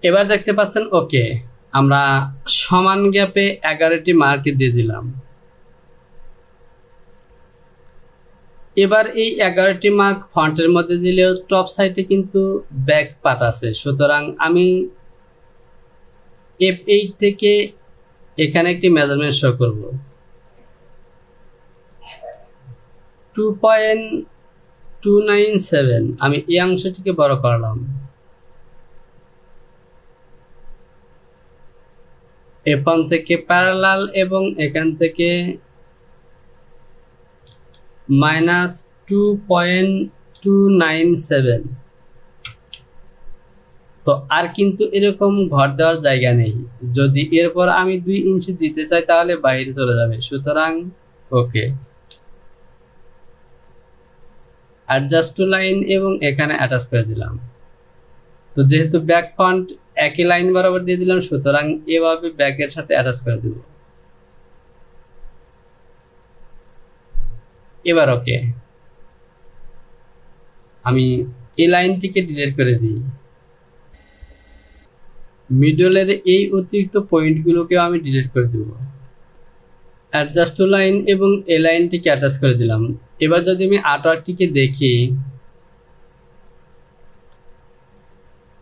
এবার দেখতে পাচ্ছেন ওকে, আমরা সমান গ্যাপে 11টি মার্ক দিয়ে দিলাম। এবার এই 11টি মার্ক ফন্টের মধ্যে দিলেও টপ সাইডে কিন্তু ব্যাক পার্ট আছে, সুতরাং আমি F8 থেকে এখানে একটি মেজারমেন্ট শো করব। 2.297 আমি এই অংশটিকে বড় করলাম। এখান থেকে প্যারালাল এবং এখান থেকে -2.297। তো আর কিন্তু এরকম ঘর দেওয়ার জায়গা নেই, যদি এরপর আমি 2 ইঞ্চি দিতে চাই তাহলে বাইরে চলে যাবে, সুতরাং ওকে। অ্যাডজাস্ট টু লাইন এবং এখানে অ্যাটাচ করে দিলাম। তো যেহেতু ব্যাক ফন্ট একই লাইন বরাবর দিয়ে দিলাম, সুতরাং এভাবে ব্যাকের সাথে অ্যাটাচ করে দেব। এবার ওকে, আমি এই লাইনটিকে ডিলিট করে দিই। মিডলের এই অতিরিক্ত পয়েন্টগুলোকেও আমি ডিলিট করে দেব। অ্যাডজাস্ট টু লাইন এবং এই লাইনটিকে অ্যাটাচ করে দিলাম। এবার যদি আমি আর্টওয়ার্কটিকে দেখি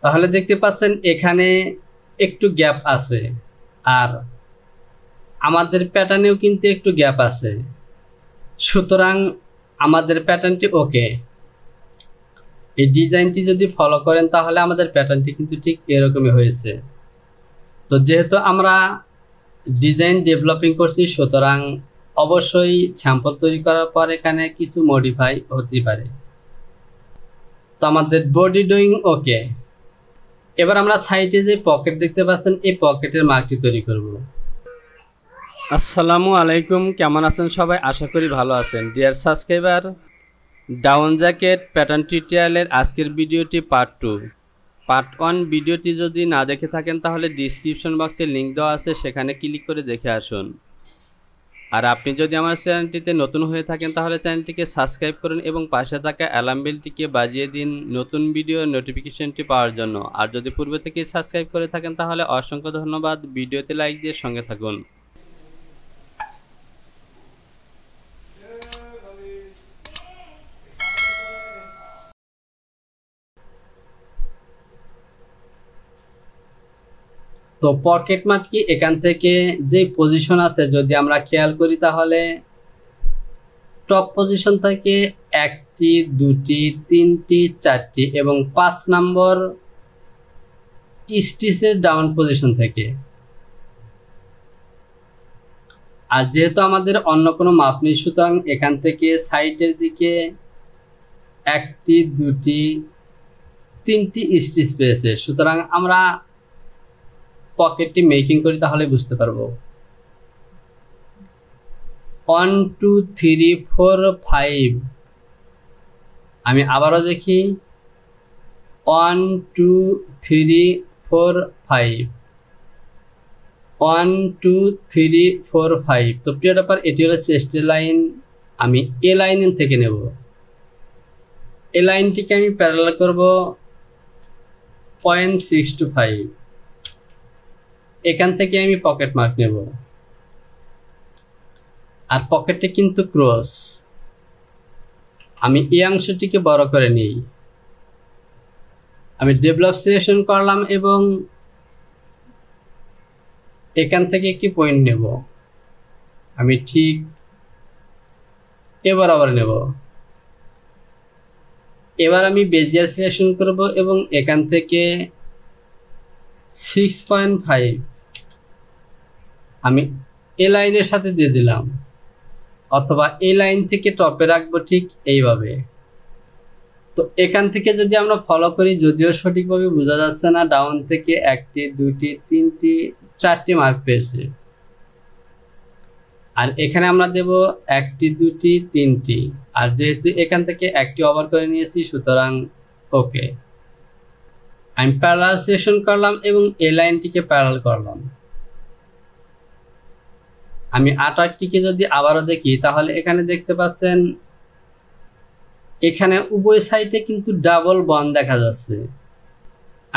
তাহলে দেখতে পাচ্ছেন এখানে একটু গ্যাপ আছে, আর আমাদের প্যাটার্নেও কিন্তু একটু গ্যাপ আছে, সুতরাং আমাদের প্যাটার্নটি ওকে। এই ডিজাইনটি যদি ফলো করেন তাহলে আমাদের প্যাটার্নটি কিন্তু ঠিক এরকমই হয়েছে। তো যেহেতু আমরা ডিজাইন ডেভেলপিং করছি, সুতরাং অবশ্যই স্যাম্পল তৈরি করার পর এখানে কিছু মডিফাই হতে পারে। তো আমাদের বডি ডুইং ওকে। এবার আমরা সাইডে যে পকেট দেখতে পাচ্ছেন এই পকেটের মার্কটি তৈরি করব। আসসালামু আলাইকুম, কেমন আছেন সবাই? আশা করি ভালো আছেন। Dear subscriber, down jacket pattern টিউটোরিয়ালের আজকের ভিডিওটি পার্ট 2। পার্ট 1 ভিডিওটি যদি না দেখে থাকেন তাহলে ডিসক্রিপশন বক্সে লিঙ্ক দেওয়া আছে, সেখানে ক্লিক করে দেখে আসুন। আর আপনি যদি আমার চ্যানেলটিতে নতুন হয়ে থাকেন তাহলে চ্যানেলটিকে সাবস্ক্রাইব করুন এবং পাশে থাকা অ্যালার্ম বেলটিকে বাজিয়ে দিন নতুন ভিডিও নোটিফিকেশনটি পাওয়ার জন্য। আর যদি পূর্বে থেকেই সাবস্ক্রাইব করে থাকেন তাহলে অসংখ্য ধন্যবাদ। ভিডিওতে লাইক দিয়ে সঙ্গে থাকুন। তো পকেট মার্কটি এখান থেকে যে পজিশন আছে যদি আমরা খেয়াল করি তাহলে টপ পজিশন থেকে 1টি 2টি 3টি 4টি এবং 5 নম্বর স্টিচের ডাউন পজিশন থেকে। আর যেহেতু আমাদের অন্য কোনো মাপ নেই, সুতরাং এখান থেকে সাইডের দিকে 1টি 2টি 3টি স্টিচ পেয়েছে, সুতরাং আমরা পকেটটি মেকিং করি তাহলে বুঝতে পারবো। 1 2 3 4 5। আমি আবারও দেখি 1 2 3 4 5 1 2 3 4 5। তো প্রিয় ব্যাপার, এটি হলো চেস্টের লাইন। আমি এ লাইন থেকে নেব। এই লাইনটিকে আমি প্যারালাল করব 0.625। এখান থেকে আমি পকেট মার্ক নেব, আর পকেটে কিন্তু ক্রস। আমি এই অংশটিকে বড় করে নিই। আমি ডেভেলপ সিলেকশন করলাম এবং এখান থেকে একটি পয়েন্ট নেব। আমি ঠিক এবার আবার নেব। এবার আমি বেজিয়ার সিলেকশন করব এবং এখান থেকে 6.5 আমি এই লাইনের সাথে দিয়ে দিলাম, অথবা এই লাইন থেকে টপে রাখবো ঠিক এইভাবে। তো এখান থেকে যদি আমরা ফলো করি, যদিও সঠিকভাবে বোঝা যাচ্ছে না, ডাউন থেকে 1টি 2টি 3টি 4টি মার্ক পেয়েছে। আর এখানে আমরা দেব 1টি 2টি 3টি, আর যেহেতু এখান থেকে 1টি ওভার করে নিয়েছি, সুতরাং ওকে। আমি প্যারালাল সিলেকশন করলাম এবং এই লাইনটিকে প্যারালাল করলাম। আমি আর্টওয়ার্কটিকে যদি আবারও দেখি তাহলে এখানে দেখতে পাচ্ছেন এখানে উভয় সাইডে কিন্তু ডাবল বন্ড দেখা যাচ্ছে।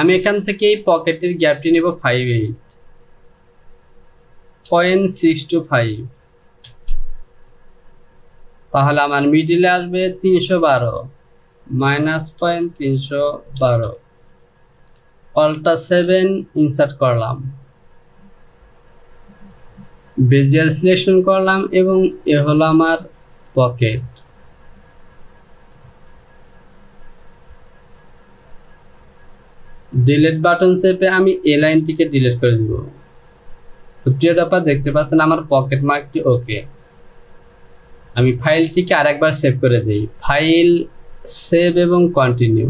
আমি এখান থেকে এই পকেটের গ্যাপটি নেব 58.625, তাহলে আমার মিডিলে আসবে 312 -0.312, অল্টা 7 ইনসার্ট করলাম, বেজিয়ার সিলেকশন করলাম এবং এ হলো আমার পকেট। ডিলিট বাটন চেপে আমি এই লাইনটিকে ডিলিট করে দিব। তো প্রিয় দর্শক দেখতে পাচ্ছেন আমার পকেট মার্কটি ওকে। আমি ফাইলটিকে আরেকবার সেভ করে দিই, ফাইল, সেভ এবং কন্টিনিউ।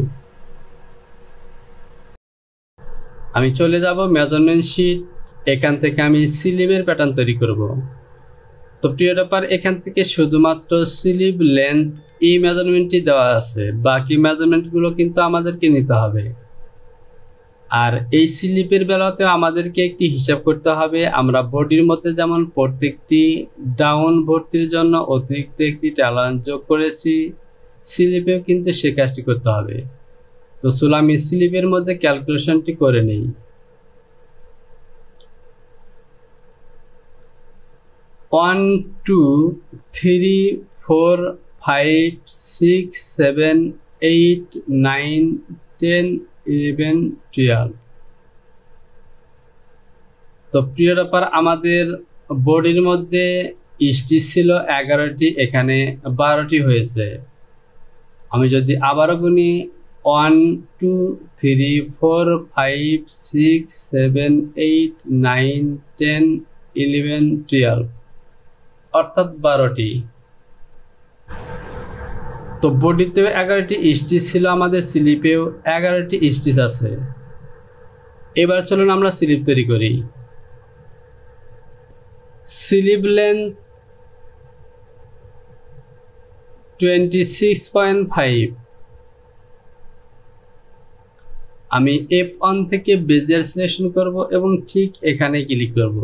আমি চলে যাব মেজারমেন্ট শিট, এখান থেকে আমি স্লিভের প্যাটার্ন তৈরি করব। তো প্রিয় দর্শক এখান থেকে শুধুমাত্র স্লিভ লেন্থ এই মেজারমেন্টটি দেওয়া আছে, বাকি মেজারমেন্টগুলো কিন্তু আমাদেরকে নিতে হবে। আর এই স্লিপের বেলাতে আমাদেরকে একটি হিসাব করতে হবে, আমরা বডির মধ্যে যেমন প্রত্যেকটি ডাউন ভর্তির জন্য অতিরিক্ত একটি টলারেন্স যোগ করেছি, স্লিপেও কিন্তু সে কাজটি করতে হবে। তো চলো আমি স্লিপের মধ্যে ক্যালকুলেশনটি করে নেই। ওয়ান, 2, 3, 4, 5, 6, 7, 8, 9, 10, 11, 12। তো প্রিয় ব্যাপার আমাদের বডির মধ্যে স্টিচ ছিল 11টি, এখানে 12টি হয়েছে। আমি যদি আবারও গুনি 1, 2, 3, 4, 5, 6, 7, 8, 9, 10, 11, 12, অর্থাৎ 12টি। তো বডিতেও 11টি স্টিচ ছিল, আমাদের স্লিপেও 11টি স্টিচ আছে। এবার চলুন আমরা স্লিপ তৈরি করি। Slip length 26.5। আমি F1 থেকে বেজিয়ার সিলেকশন করব এবং ঠিক এখানে ক্লিক করব।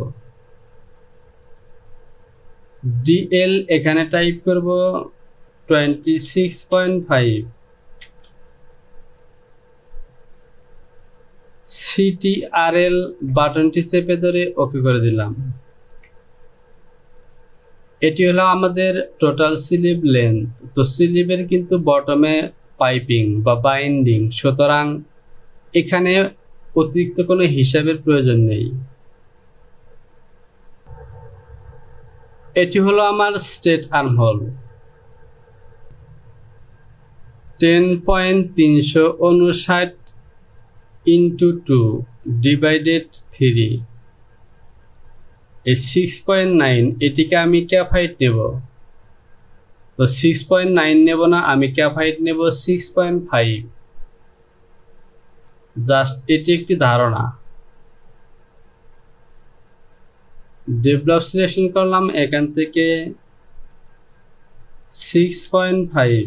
DL এখানে টাইপ করব 26.5। CTRL বাটনটি চেপে ধরে ওকে করে দিলাম। এটি হলো আমাদের টোটাল স্লিভ লেন্থ। তো স্লিভের কিন্তু বটমে পাইপিং বা বাইন্ডিং, সুতরাং এখানে অতিরিক্ত কোনো হিসাবের প্রয়োজন নেই। এটি হলো আমার স্ট্রেট আর্মহোল, 10.359 × 2 / 3। এই 6.9 এটিকে আমি ক্যাপ হাইট নেব। তো 6.9 নেব না, আমি ক্যাপ হাইট নেব 6.5। জাস্ট এটি একটি ধারণা। ডেভেলপ সিলেকশন করলাম, এখান থেকে 6.5।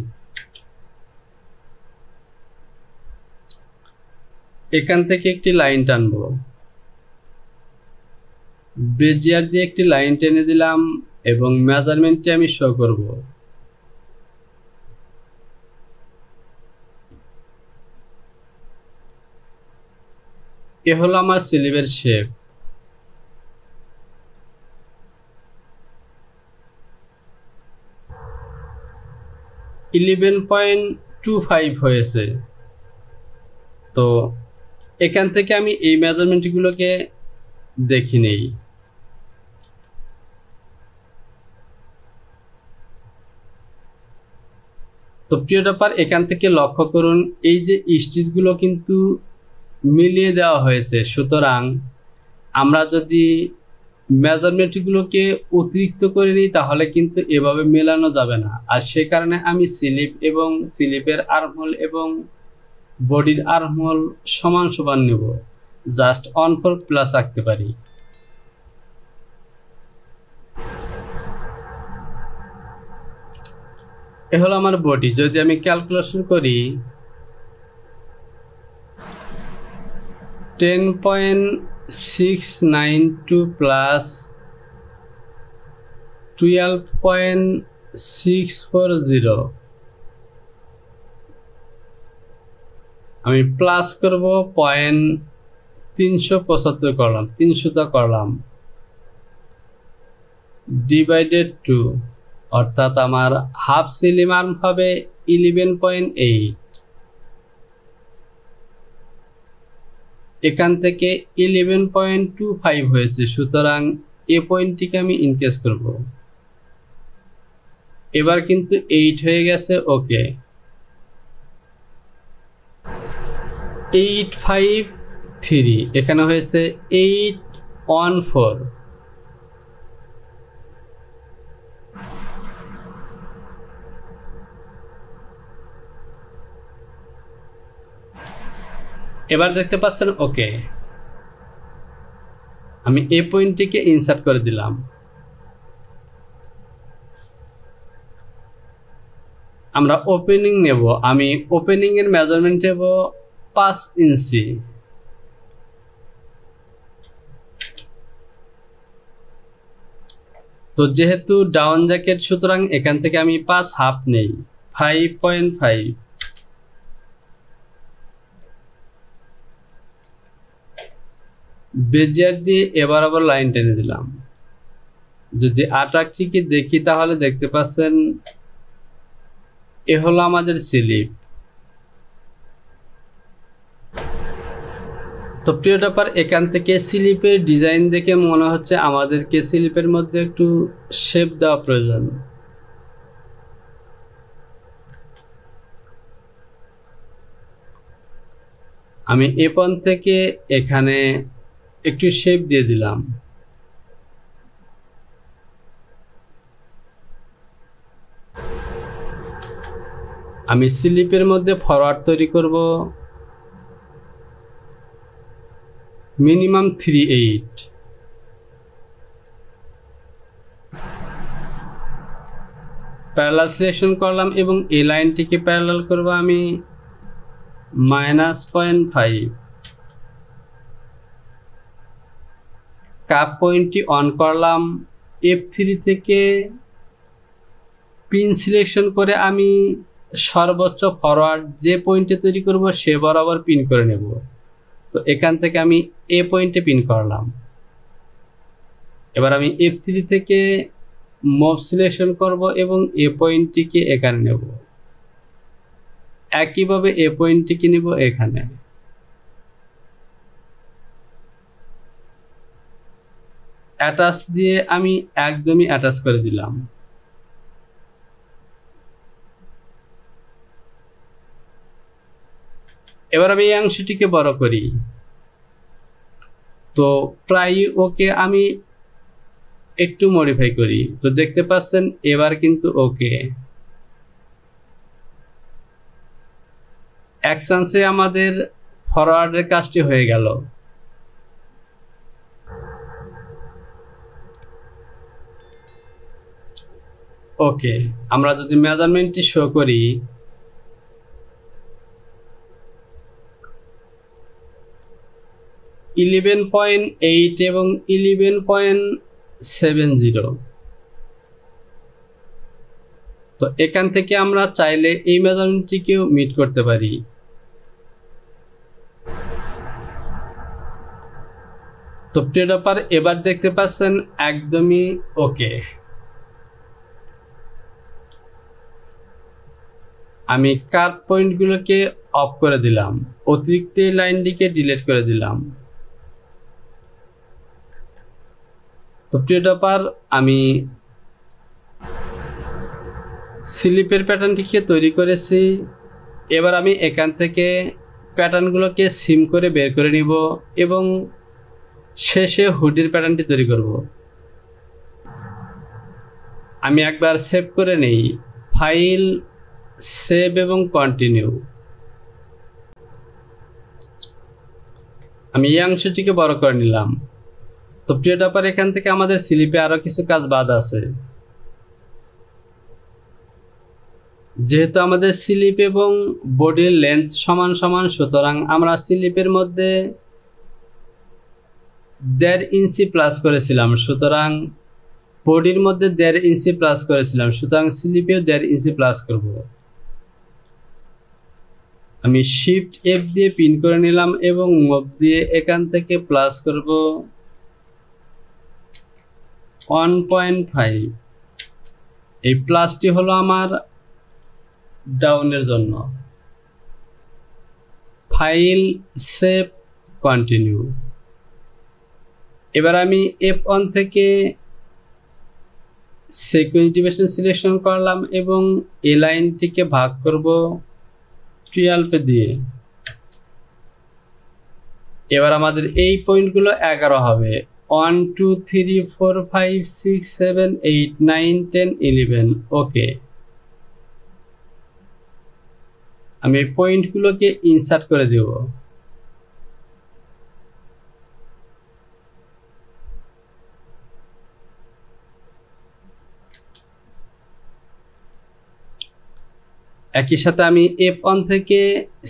এখান থেকে একটি লাইন টানবো, বেজিয়ার দিয়ে একটি লাইন টেনে দিলাম এবং মেজারমেন্টটি আমি শো করব। এ হলো আমার স্লিভের শেপ। $11.25 হয়েছে। তো এখান থেকে আমি এই মেজারমেন্টগুলোকে দেখি নেই। তো প্রিয় ব্যাপার এখান থেকে লক্ষ্য করুন, এই যে স্টিচগুলো কিন্তু মিলিয়ে দেওয়া হয়েছে, সুতরাং আমরা যদি মেজারমেন্টগুলোকে অতিরিক্ত করে নিই তাহলে কিন্তু এভাবে মেলানো যাবে না। আর সে কারণে আমি স্লিপ এবং স্লিপের আর্মহোল এবং বডির আর্মহোল সমান সমান নেব, জাস্ট 1/4 রাখতে পারি। এ হলো আমার বডি। যদি আমি ক্যালকুলেশন করি 10.692 প্লাস 12.640, আমি প্লাস করব 0.375 করলাম, 300 করলাম, ডিভাইডেড 2, অর্থাৎ আমার হাফ সিলিম আর্ম হবে 11.8। এখান থেকে 11.25 হয়েছে, সুতরাং এ পয়েন্টটিকে আমি ইনকেস করব। এবার কিন্তু 8 হয়ে গেছে, ওকে। 853, এখানে হয়েছে 814। এবার দেখতে পাচ্ছেন, ওকে। আমি এই পয়েন্টটিকে ইনসার্ট করে দিলাম। আমরা ওপেনিং নেব, আমি ওপেনিং এর মেজারমেন্ট নেব 5 ইঞ্চি। তো যেহেতু ডাউন জ্যাকেট, সুতরাং এখান থেকে আমি 5 হাফ নেই, 5.5। বেজিয়ার দিয়ে এবার আবার লাইন টেনে দিলাম। যদি আটাকটিকে দেখি তাহলে দেখতে পাচ্ছেন এ হলো আমাদের স্লিপ। তো প্রিয় টপার, এখান থেকে স্লিপের ডিজাইন দেখে মনে হচ্ছে আমাদেরকে স্লিপের মধ্যে একটু শেপ দেওয়া প্রয়োজন। আমি এ পয়েন্ট থেকে এখানে একটু শেপ দিয়ে দিলাম। আমি স্লিপের মধ্যে ফরওয়ার্ড তৈরি করব মিনিমাম 3/8। প্যারালাল সিলেকশন করলাম এবং এই লাইনটিকে প্যারালাল করব আমি -0.5। কাপ পয়েন্টটি অন করলাম, F3 থেকে পিন সিলেকশন করে আমি সর্বোচ্চ ফরওয়ার্ড যে পয়েন্টে তৈরি করব সে বরাবর পিন করে নেব। তো এখান থেকে আমি এ পয়েন্টে পিন করলাম। এবার আমি F3 থেকে মুভ সিলেকশন করব এবং এ পয়েন্টটিকে এখানে নেব। একইভাবে এ পয়েন্টটিকে নেব এখানে। অ্যাটাচ দিয়ে আমি একদমই অ্যাটাচ করে দিলাম। এবার আমি এই অংশটিকে বড় করি। তো প্রায় ওকে আমি একটু মডিফাই করি। তো দেখতে পাচ্ছেন এবার কিন্তু ওকে। এক চান্সে আমাদের ফরওয়ার্ডের কাজটি হয়ে গেল। ওকে, আমরা যদি মেজারমেন্টটি শো করি, (11.8 এবং 11.70। তো এখান থেকে আমরা চাইলে এই মেজারমেন্টটিকেও মিট করতে পারি। তো প্রিয় টপার, এবার দেখতে পাচ্ছেন একদমই ওকে। আমি কার্ভ পয়েন্টগুলোকে অফ করে দিলাম, অতিরিক্ত লাইনটিকে ডিলিট করে দিলাম। তো প্রিয় টপার, আমি স্লিপের প্যাটার্নটিকে তৈরি করেছি। এবার আমি এখান থেকে প্যাটার্নগুলোকে সিম করে বের করে নিব এবং শেষে হুডির প্যাটার্নটি তৈরি করব। আমি একবার সেভ করে নেই, ফাইল, সেভ এবং কন্টিনিউ। আমি এই অংশটিকে বড় করে নিলাম। তো প্রিয় টপার, এখান থেকে আমাদের স্লিপে আরো কিছু কাজ বাদ আছে। যেহেতু আমাদের স্লিপ এবং বডির লেন্থ সমান সমান, সুতরাং আমরা স্লিপের মধ্যে 1.5 ইঞ্চি প্লাস করেছিলাম, সুতরাং বডির মধ্যে 1.5 ইঞ্চি প্লাস করেছিলাম, সুতরাং স্লিপেও 1.5 ইঞ্চি প্লাস করব। আমি শিফট এফ দিয়ে পিন করে নিলাম এবং মুভ দিয়ে এখান থেকে প্লাস করব 1.5। এই প্লাসটি হলো আমার ডাউনের জন্য। File save continue. এবার আমি F1 থেকে সিকোয়েন্স ডিভিশন সিলেকশন করলাম এবং এই লাইনটিকে ভাগ করব 12 দিয়ে। এবার আমাদের এই পয়েন্টগুলো 11 হবে। 1 2 3 4 5 6 7 8 9 10 11। ওকে, আমি পয়েন্টগুলোকে ইনসার্ট করে দেব। একই সাথে আমি F1 থেকে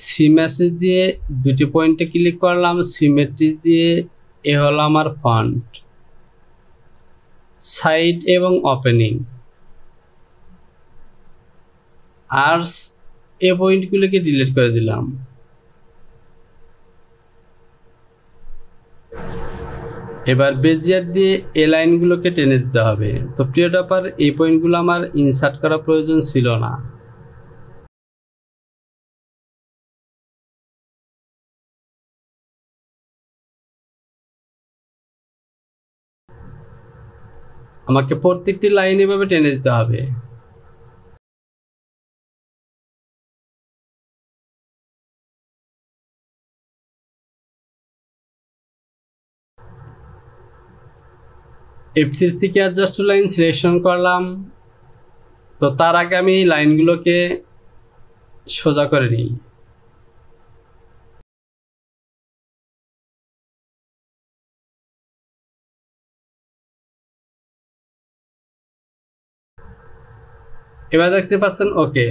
সিমেট্রিস দিয়ে দুটি পয়েন্টে ক্লিক করলাম। সিমেট্রিস দিয়ে এ হলো আমার ফন্ট, সাইড এবং ওপেনিং। আর এই পয়েন্টগুলোকে ডিলিট করে দিলাম। এবার বেজিয়ার দিয়ে এই লাইনগুলোকে টেনে দিতে হবে। তো প্রিয় টপার, এই পয়েন্টগুলো আমার ইনসার্ট করা প্রয়োজন ছিল না। আমাকে প্রত্যেকটি লাইন এভাবে টেনে দিতে হবে। F3 থেকে অ্যাডজাস্ট টু লাইন সিলেকশন করলাম। তো তার আগে আমি লাইনগুলোকে সোজা করে নিই। এবার দেখতে পাচ্ছেন ওকে,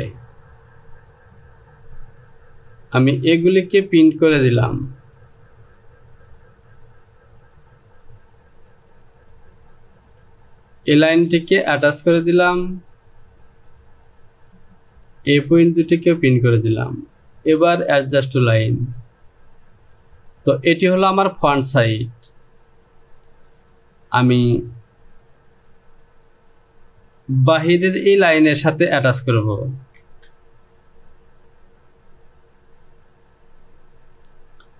আমি এগুলিকে প্রিন্ট করে দিলাম। এই লাইনটিকে অ্যাটাচ করে দিলাম, এই পয়েন্ট দুটিকে প্রিন্ট করে দিলাম। এবার অ্যাডজাস্ট টু লাইন। তো এটি হলো আমার ফন্ট সাইজ। আমি বাহিরের এই লাইনের সাথে অ্যাটাচ করব।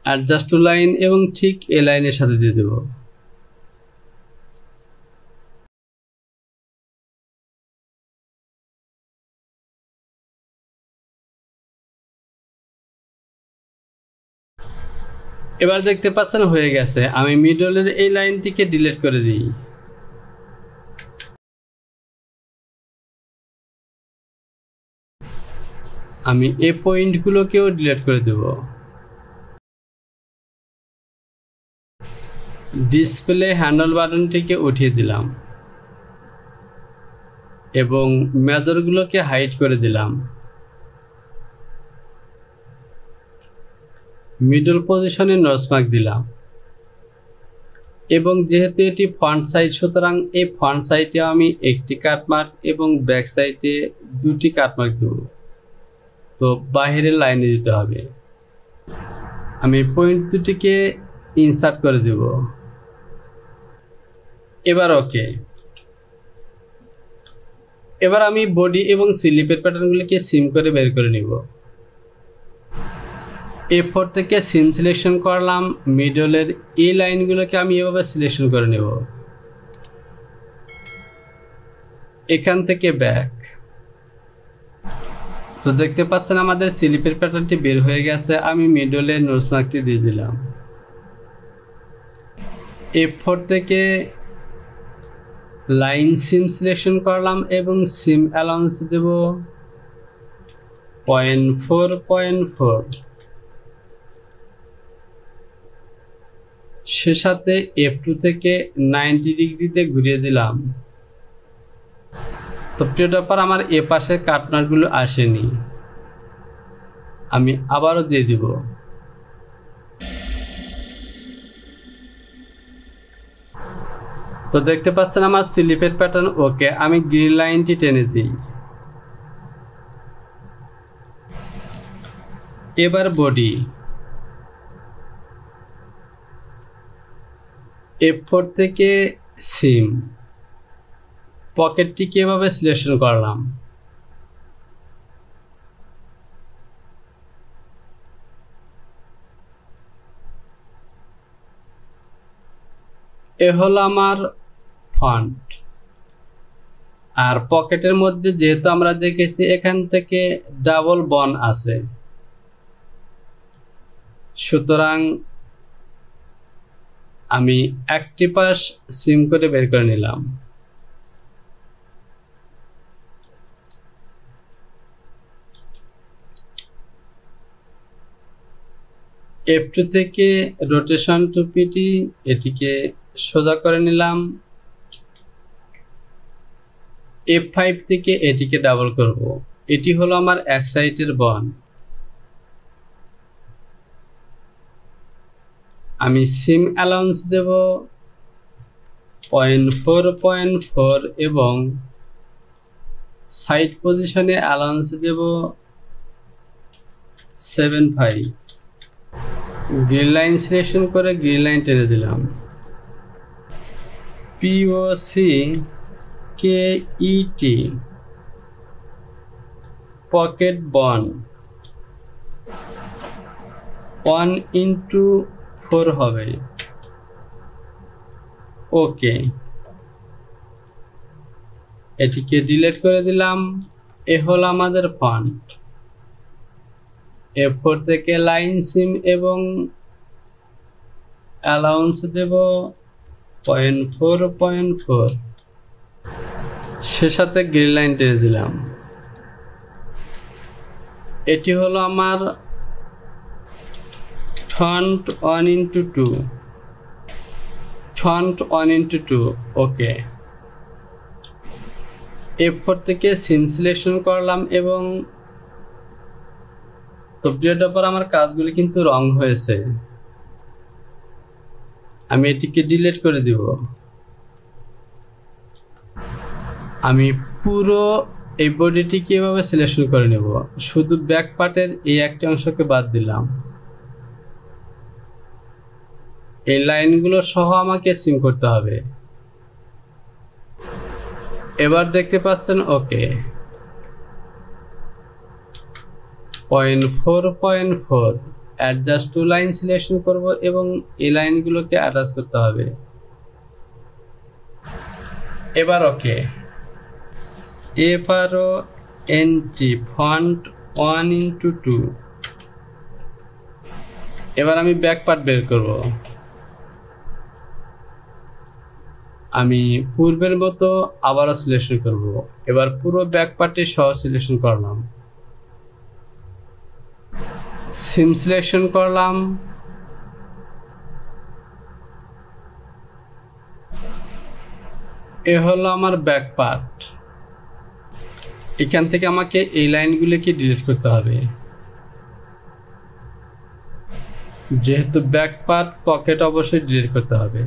অ্যাডজাস্ট টু লাইন এবং ঠিক এই লাইনের সাথে দিয়ে দেব। এবার দেখতে পাচ্ছেন হয়ে গেছে। আমি মিডলের এই লাইনটিকে ডিলিট করে দিই। আমি এই পয়েন্টগুলোকেও ডিলিট করে দেব। ডিসপ্লে হ্যান্ডল বাটনটিকে উঠিয়ে দিলাম এবং মেজরগুলোকে হাইড করে দিলাম। মিডল পজিশনে নজমার্ক দিলাম এবং যেহেতু এটি ফ্রন্ট সাইড, সুতরাং এই ফ্রন্ট সাইডে আমি একটি কাটমার্ক এবং ব্যাক সাইডে দুটি কাটমার্ক দেব। তো বাহিরের লাইনে দিতে হবে। আমি পয়েন্ট দুটিকে ইনসার্ট করে দেব। এবার ওকে। এবার আমি বডি এবং স্লিপের প্যাটার্নগুলিকে সিম করে বের করে নিব। A4 থেকে সিম সিলেকশন করলাম। মিডলের এই লাইনগুলোকে আমি এভাবে সিলেকশন করে নেব। এখান থেকে ব্যাক। তো দেখতে পাচ্ছেন আমাদের স্লিপের প্যাটার্নটি বের হয়ে গেছে। আমি মিডলে নোজমার্কটি দিয়ে দিলাম। A4 থেকে লাইন সিম সিলেকশন করলাম এবং সিম অ্যালাউন্স দেব 0.4.4। সে সাথে F2 থেকে 90 ডিগ্রিতে ঘুরিয়ে দিলাম। তো প্রিয় টপার, আমার এ পাশে কাটমার্কগুলো আসেনি, আমি আবারও দিয়ে দিব। তো দেখতে পাচ্ছেন আমার স্লিপের প্যাটার্ন ওকে। আমি গ্রিন লাইনটি টেনে দিই। এবার বডি F4 থেকে সিম পকেটটিকে এভাবে সিলেকশন করলাম। এ হলো আমার ফন্ট। আর পকেটের মধ্যে যেহেতু আমরা দেখেছি এখান থেকে ডাবল বন আছে, সুতরাং আমি একটি পাশ সিম করে বের করে নিলাম। F2 থেকে রোটেশন টু পিটি এটিকে সোজা করে নিলাম। F5 থেকে এটিকে ডাবল করব। এটি হলো আমার এক সাইডের বন। আমি সিম অ্যালাউন্স দেব 0.4 এবং সাইড পজিশনে অ্যালাউন্স দেব 7.5। গ্রিন লাইন সিলেকশন করে গ্রিন লাইন টেনে দিলাম। POCKET পকেট বন 1:4 হবে। ওকে, এটিকে ডিলিট করে দিলাম। এ হলো আমাদের ফন্ট। F4 থেকে লাইন সিম এবং অ্যালাউন্স দেব 0.4 সে সাথে গ্রিন লাইন টেনে দিলাম। এটি হলো আমার ফন্ট 1:2 ফন্ট 1:2। ওকে, F4 থেকে সিম সিলেকশন করলাম এবং সফটওয়্যারটার পর আমার কাজগুলি কিন্তু রং হয়েছে। আমি এটিকে ডিলিট করে দিব। আমি পুরো এই বডিটিকে এভাবে সিলেকশন করে নেব, শুধু ব্যাক পার্টের এই একটি অংশকে বাদ দিলাম। এই লাইনগুলো সহ আমাকে সিম করতে হবে। এবার দেখতে পাচ্ছেন ওকে, 0.4 অ্যাডজাস্ট টু লাইন সিলেকশন করব এবং এই লাইনগুলোকে অ্যাটাচ করতে হবে। এবার ওকে, এবারও এন্ট্রি ফন্ট 1:2। এবার আমি ব্যাক পার্ট বের করব। আমি পূর্বের মতো আবারও সিলেকশন করব। এবার পুরো ব্যাক পার্টে সহ সিলেকশন করলাম। সিম সিলেকশন করলাম। এ হলো আমার ব্যাক পার্ট। এখান থেকে আমাকে এই লাইনগুলোকে ডিলিট করতে হবে, যেহেতু ব্যাক পার্ট পকেট অবশ্যই ডিলিট করতে হবে।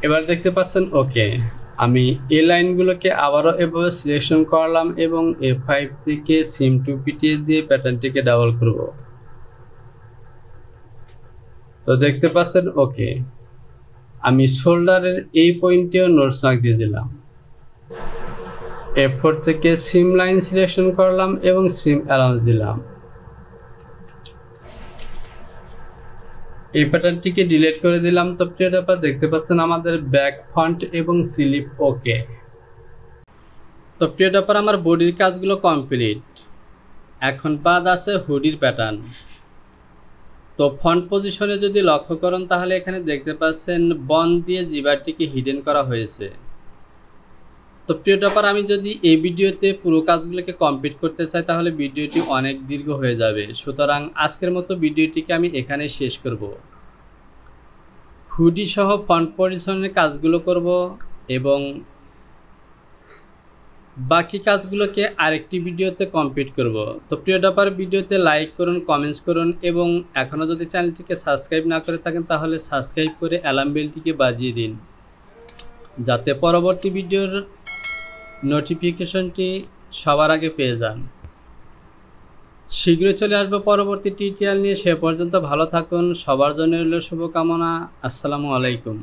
এবার দেখতে পাচ্ছেন ওকে, আমি এই লাইনগুলোকে আবারও এভাবে সিলেকশন করলাম এবং F5 থেকে সিম টু পিটিয়ে দিয়ে প্যাটার্নটিকে ডাবল করব। তো দেখতে পাচ্ছেন ওকে, আমি শোল্ডারের এই পয়েন্টেও নোটস মার্ক দিয়ে দিলাম। F4 থেকে সিম লাইন সিলেকশন করলাম এবং সিম অ্যালাউন্স দিলাম। এই প্যাটার্নটিকে ডিলিট করে দিলাম। তো প্রিয় ব্যাপার দেখতে পাচ্ছেন আমাদের ব্যাক ফন্ট এবং স্লিপ ওকে। তো প্রিয় ব্যাপার আমার বডির কাজগুলো কমপ্লিট। এখন বাদ আছে হুডির প্যাটার্ন। তো ফন্ট পজিশনে যদি লক্ষ্য করেন তাহলে এখানে দেখতে পাচ্ছেন বন দিয়ে জিবারটিকে হিডেন করা হয়েছে। তো প্রিয় ব্যাপার আমি যদি এই ভিডিওতে পুরো কাজগুলোকে কমপ্লিট করতে চাই তাহলে ভিডিওটি অনেক দীর্ঘ হয়ে যাবে, সুতরাং আজকের মতো ভিডিওটিকে আমি এখানে শেষ করব। হুডি সহ ফন্ট পজিশনের কাজগুলো করব এবং বাকি কাজগুলোকে আরেকটি ভিডিওতে কমপ্লিট করব। তো প্রিয় ব্যাপার ভিডিওতে লাইক করুন, কমেন্টস করুন এবং এখনও যদি চ্যানেলটিকে সাবস্ক্রাইব না করে থাকেন তাহলে সাবস্ক্রাইব করে অ্যালার্ম বেলটিকে বাজিয়ে দিন, যাতে পরবর্তী ভিডিওর নোটিফিকেশনটি সবার আগে পেয়ে যান। শীঘ্রই চলে আসবো পরবর্তী টিউটোরিয়াল নিয়ে। সে পর্যন্ত ভালো থাকুন, সবার জন্য রইল শুভকামনা। আসসালামু আলাইকুম।